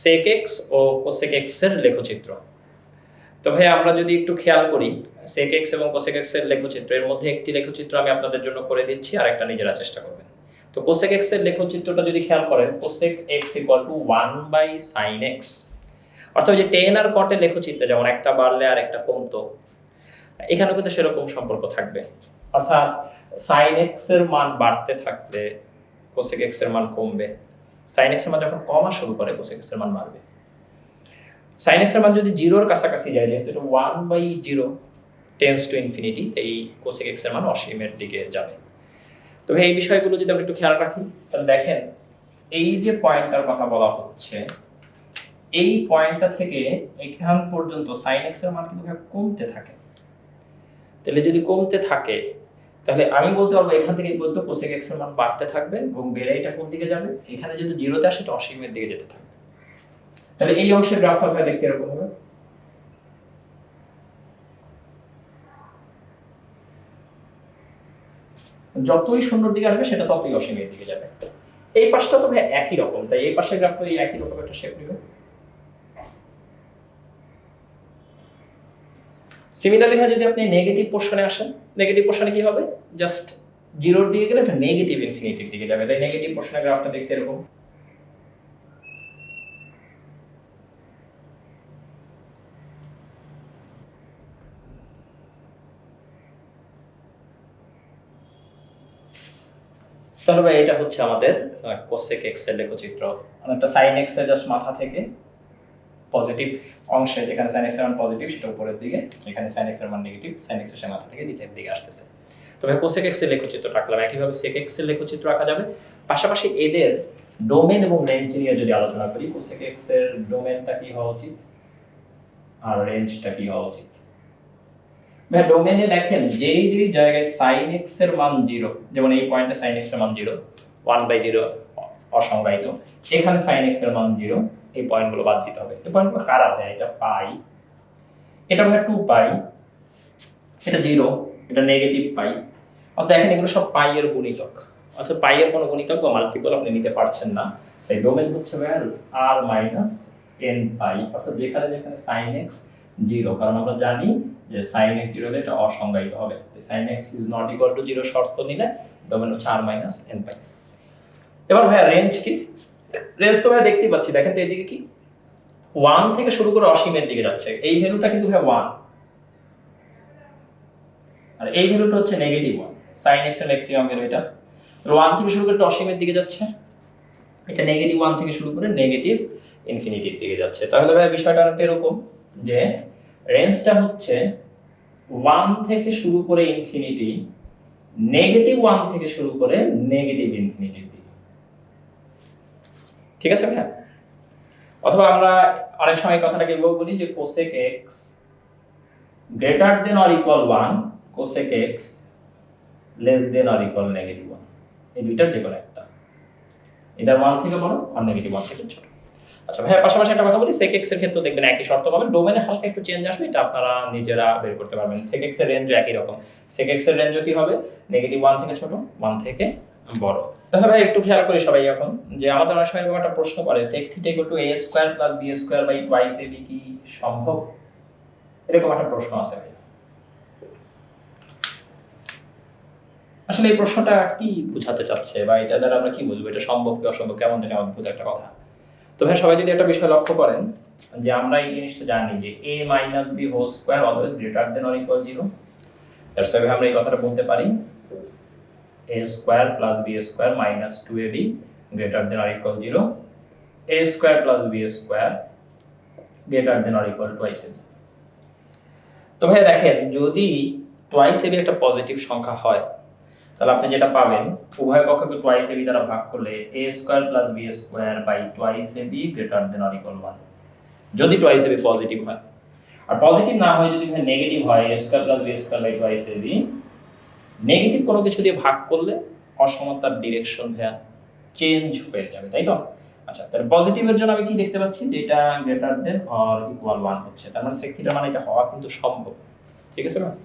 secx ও cosecx এর লেখচিত্র। তো ভাই আমরা যদি একটু খেয়াল করি secx এবং cosecx এর লেখচিত্র, এর মধ্যে একটি লেখচিত্র আমি আপনাদের জন্য করে দিচ্ছি আর একটা নিজেরা চেষ্টা করবেন। তো cosecx এর লেখচিত্রটা যদি খেয়াল করেন, cosecx = 1/sin x, অর্থাৎ যে tan আর cot এর লেখচিত্রে যেমন একটা বাড়লে আর একটা কমতো, এখানেও কিন্তু সেরকম সম্পর্ক থাকবে। অর্থাৎ sin x এর মান বাড়তে থাকলে cosecx এর মান কমবে, sin x এর মান যখন কমা শুরু করে cosecx এর মান বাড়বে। sin x এর মান যদি 0 এর কাছাকাছি যায়, যেহেতু এটা 1/0 টেন্ডস টু ইনফিনিটি, এই cosecx এর মান অসীমের দিকে যাবে। তো এই বিষয়গুলো যদি আমরা একটু খেয়াল রাখি, তাহলে দেখেন এই যে পয়েন্টটার কথা বলা হচ্ছে, এই পয়েন্টটা থেকে এখান পর্যন্ত sin x এর মান কিন্তু কমতে থাকে। তাহলে যদি কমতে থাকে, তাহলে আমি বলতে পারবো এখান থেকে বলতে cosecx এর মান বাড়তে থাকবে এবং বেড়ে এটা কোন দিকে যাবে, এখানে যদি 0 তে আসে এটা অসীমের দিকে যেতে থাকবে। তাহলে এই অংশের গ্রাফটা ভাই দেখতে এরকম হবে। যতই শূন্যর দিকে আসবে সেটা ততই অসীমের দিকে যাবে। এই পাশটা তো ভাই একই রকম, তাই এই পাশের গ্রাফটা এই একই রকম একটা শেপ নেবে। সিমিলারলি যদি আপনি নেগেটিভ পোরশনে আসেন, নেগেটিভ পোরশনে কি হবে, জাস্ট 0 এর দিকে গেলে এটা নেগেটিভ ইনফিনিটির দিকে যাবে। তাই নেগেটিভ পোরশনের গ্রাফটা দেখতে এরকম। তাহলে ভাই এটা হচ্ছে আমাদের cosecx এর লেখচিত্র। অনেকটা sin x এর জাস্ট মাথা থেকে পজিটিভ অংশে, যেখানে sin x এর মান পজিটিভ সেটা উপরের দিকে, যেখানে sin x এর মান নেগেটিভ sin x এর মাথা থেকে নিচের দিকে আসতেছে। তো ভাই cosecx এর লেখচিত্র আঁকলাম, একইভাবে secx এর লেখচিত্র আঁকা যাবে। পাশাপাশি এদের ডোমেন এবং রেঞ্জ নিয়ে যদি আলোচনা করি, cosecx এর ডোমেনটা কি হওয়া উচিত আর রেঞ্জটা কি হওয়া উচিত। ভাই ডোমেনে দেখেন যেই জায়গায় sin x এর মান 0, যেমন এই পয়েন্টে sin x এর মান 0, 1/0 অসংজ্ঞায়িত, এখানে sin x এর মান 0, এই পয়েন্টগুলো বাদ দিতে হবে। এই পয়েন্টগুলো কারা হয়, এটা পাই, এটা ভাই 2 পাই, এটা 0, এটা নেগেটিভ পাই। অর্থাৎ দেখেন এগুলো সব পাই এর গুণিতক, অর্থাৎ পাই এর কোনো গুণিতক বা মাল্টিপল আপনি নিতে পারছেন না। তাই ডোমেন হচ্ছে ভাই r - n পাই, অর্থাৎ যেখানে sin x 0, কারণ আমরা জানি যে sin x 0 হলে এটা অসংজ্ঞায়িত হবে। sin x ≠ 0 শর্ত নিলে ডোমেন হচ্ছে r - n পাই। এবার ভাই রেঞ্জ কি, রেঞ্জ তো ভাই দেখতেই পাচ্ছি, দেখেন তো এদিকে কি 1 থেকে শুরু করে অসীমের দিকে যাচ্ছে, এই ভ্যালুটা কিন্তু ভাই 1, আর এই ভ্যালুটা হচ্ছে -1, sin x এর ম্যাক্সিমাম ভ্যালু এটা। 1 থেকে শুরু করে অসীমের দিকে যাচ্ছে, এটা -1 থেকে শুরু করে নেগেটিভ ইনফিনিটির দিকে যাচ্ছে। তাহলে ভাই বিষয়টা অনেকটা এরকম যে রেঞ্জটা হচ্ছে 1 থেকে শুরু করে ইনফিনিটি, -1 থেকে শুরু করে নেগেটিভ ইনফিনিটির দিকে। ঠিক আছে ভাই? অথবা আমরা অনেক সময় কথাটাকে বলি যে cosecx greater than or equal 1, cosecx less than or equal -1, এই দুইটার যে কোনো একটা, এটা 1 থেকে বড় আর -1 থেকে ছোট। আচ্ছা ভাই পাশাপাশি একটা কথা বলি, secx এর ক্ষেত্রে দেখবেন একই শর্ত পাবেন, ডোমেনে হালকা একটু চেঞ্জ আসবে, এটা আপনারা নিজেরা বের করতে পারবেন। secx এর রেঞ্জও একই রকম, secx এর রেঞ্জও কি হবে, -1 থেকে ছোট, 1 থেকে বড়। তাহলে ভাই একটু খেয়াল করি সবাই এখন, যে আমাদের অনেক সময় এরকম একটা প্রশ্ন করে sec θ = a² + b² / twice ab কি সম্ভব, এরকম একটা প্রশ্ন আছে ভাই। আসলে এই প্রশ্নটা কি বোঝাতে চাচ্ছে বা এটা দ্বারা আমরা কি বুঝবো, এটা সম্ভব কি অসম্ভব, কেমন জানি অদ্ভুত একটা কথা। তো ভাই সবাই যদি একটা বিষয় লক্ষ্য করেন যে আমরা এই জিনিসটা জানি যে a - b² always greater than or equal 0, that's why আমরা এই কথাটা বলতে পারি a² + b² - 2ab greater than or equal 0, a² + b² greater than or equal twice ab। তো ভাই দেখেন যদি twice ab একটা পজিটিভ সংখ্যা হয়, তাহলে আপনি যেটা পাবেন উভয় পক্ষকে twice ab দ্বারা ভাগ করলে a² + b² / twice ab greater than or equal 1, যদি twice ab পজিটিভ হয়। আর পজিটিভ না হয় যদি ভাই নেগেটিভ হয়, a² + b² / twice ab, negative কোনো কিছু দিয়ে ভাগ করলে অসমতার ডিরেকশন চেঞ্জ হয়ে যাবে, তাই তো? আচ্ছা তাহলে পজিটিভের জন্য আমি কি দেখতে পাচ্ছি যে এটা greater than or equal 1 হচ্ছে, তার মানে sec θ মানে এটা হওয়া কিন্তু সম্ভব। ঠিক আছে না?